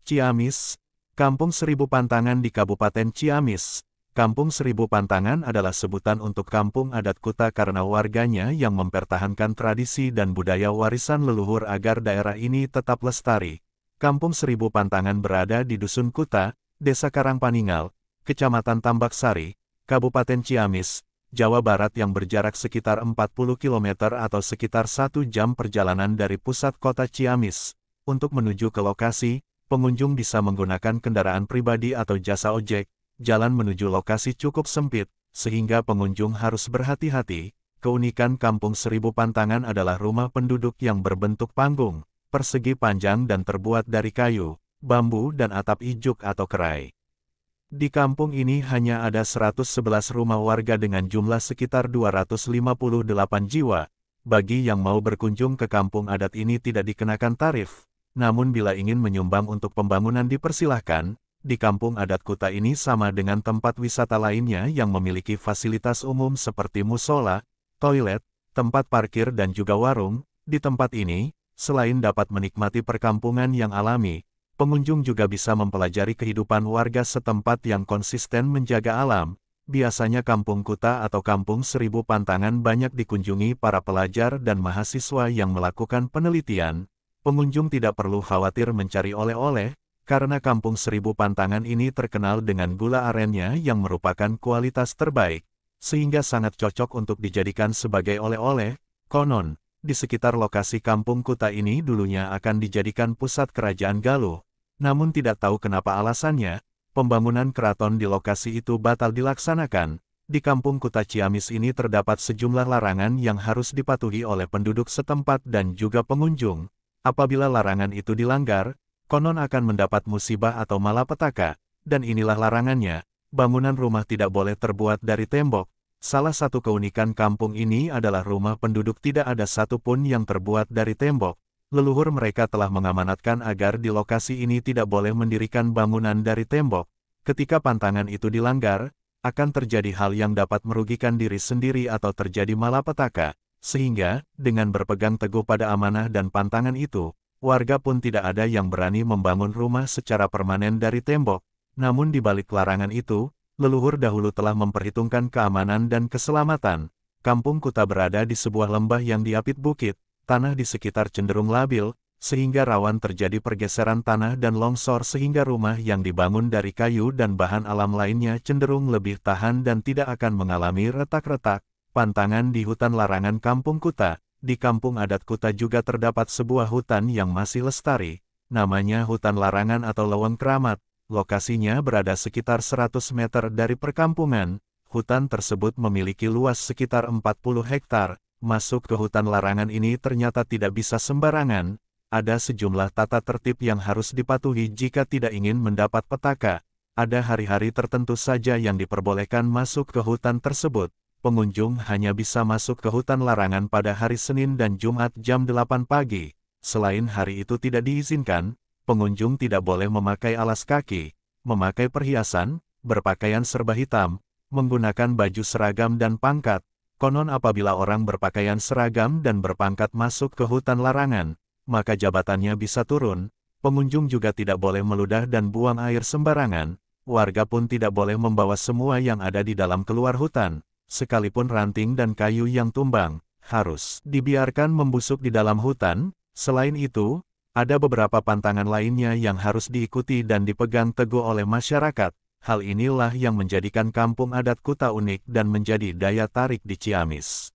Ciamis, Kampung Seribu Pantangan di Kabupaten Ciamis. Kampung Seribu Pantangan adalah sebutan untuk kampung adat Kuta karena warganya yang mempertahankan tradisi dan budaya warisan leluhur agar daerah ini tetap lestari. Kampung Seribu Pantangan berada di Dusun Kuta, Desa Karangpaningal, Kecamatan Tambak Sari, Kabupaten Ciamis, Jawa Barat yang berjarak sekitar 40 km atau sekitar 1 jam perjalanan dari pusat kota Ciamis. Untuk menuju ke lokasi, pengunjung bisa menggunakan kendaraan pribadi atau jasa ojek. Jalan menuju lokasi cukup sempit, sehingga pengunjung harus berhati-hati. Keunikan Kampung Seribu Pantangan adalah rumah penduduk yang berbentuk panggung, persegi panjang dan terbuat dari kayu, bambu dan atap ijuk atau kerai. Di kampung ini hanya ada 111 rumah warga dengan jumlah sekitar 258 jiwa. Bagi yang mau berkunjung ke kampung adat ini tidak dikenakan tarif. Namun bila ingin menyumbang untuk pembangunan dipersilahkan, di kampung adat Kuta ini sama dengan tempat wisata lainnya yang memiliki fasilitas umum seperti musola, toilet, tempat parkir dan juga warung. Di tempat ini, selain dapat menikmati perkampungan yang alami, pengunjung juga bisa mempelajari kehidupan warga setempat yang konsisten menjaga alam. Biasanya Kampung Kuta atau Kampung Seribu Pantangan banyak dikunjungi para pelajar dan mahasiswa yang melakukan penelitian. Pengunjung tidak perlu khawatir mencari oleh-oleh, karena Kampung Seribu Pantangan ini terkenal dengan gula arennya yang merupakan kualitas terbaik, sehingga sangat cocok untuk dijadikan sebagai oleh-oleh. Konon, di sekitar lokasi Kampung Kuta ini dulunya akan dijadikan pusat kerajaan Galuh. Namun tidak tahu kenapa alasannya, pembangunan keraton di lokasi itu batal dilaksanakan. Di Kampung Kuta Ciamis ini terdapat sejumlah larangan yang harus dipatuhi oleh penduduk setempat dan juga pengunjung. Apabila larangan itu dilanggar, konon akan mendapat musibah atau malapetaka, dan inilah larangannya. Bangunan rumah tidak boleh terbuat dari tembok. Salah satu keunikan kampung ini adalah rumah penduduk tidak ada satupun yang terbuat dari tembok. Leluhur mereka telah mengamanatkan agar di lokasi ini tidak boleh mendirikan bangunan dari tembok. Ketika pantangan itu dilanggar, akan terjadi hal yang dapat merugikan diri sendiri atau terjadi malapetaka. Sehingga, dengan berpegang teguh pada amanah dan pantangan itu, warga pun tidak ada yang berani membangun rumah secara permanen dari tembok. Namun di balik larangan itu, leluhur dahulu telah memperhitungkan keamanan dan keselamatan. Kampung Kuta berada di sebuah lembah yang diapit bukit. Tanah di sekitar cenderung labil, sehingga rawan terjadi pergeseran tanah dan longsor sehingga rumah yang dibangun dari kayu dan bahan alam lainnya cenderung lebih tahan dan tidak akan mengalami retak-retak. Pantangan di hutan larangan Kampung Kuta. Di kampung adat Kuta juga terdapat sebuah hutan yang masih lestari. Namanya Hutan Larangan atau Leweng Keramat. Lokasinya berada sekitar 100 meter dari perkampungan. Hutan tersebut memiliki luas sekitar 40 hektar. Masuk ke hutan larangan ini ternyata tidak bisa sembarangan. Ada sejumlah tata tertib yang harus dipatuhi jika tidak ingin mendapat petaka. Ada hari-hari tertentu saja yang diperbolehkan masuk ke hutan tersebut. Pengunjung hanya bisa masuk ke hutan larangan pada hari Senin dan Jumat jam 8 pagi. Selain hari itu tidak diizinkan, pengunjung tidak boleh memakai alas kaki, memakai perhiasan, berpakaian serba hitam, menggunakan baju seragam dan pangkat. Konon apabila orang berpakaian seragam dan berpangkat masuk ke hutan larangan, maka jabatannya bisa turun. Pengunjung juga tidak boleh meludah dan buang air sembarangan. Warga pun tidak boleh membawa semua yang ada di dalam keluar hutan. Sekalipun ranting dan kayu yang tumbang, harus dibiarkan membusuk di dalam hutan. Selain itu, ada beberapa pantangan lainnya yang harus diikuti dan dipegang teguh oleh masyarakat. Hal inilah yang menjadikan kampung adat Kuta unik dan menjadi daya tarik di Ciamis.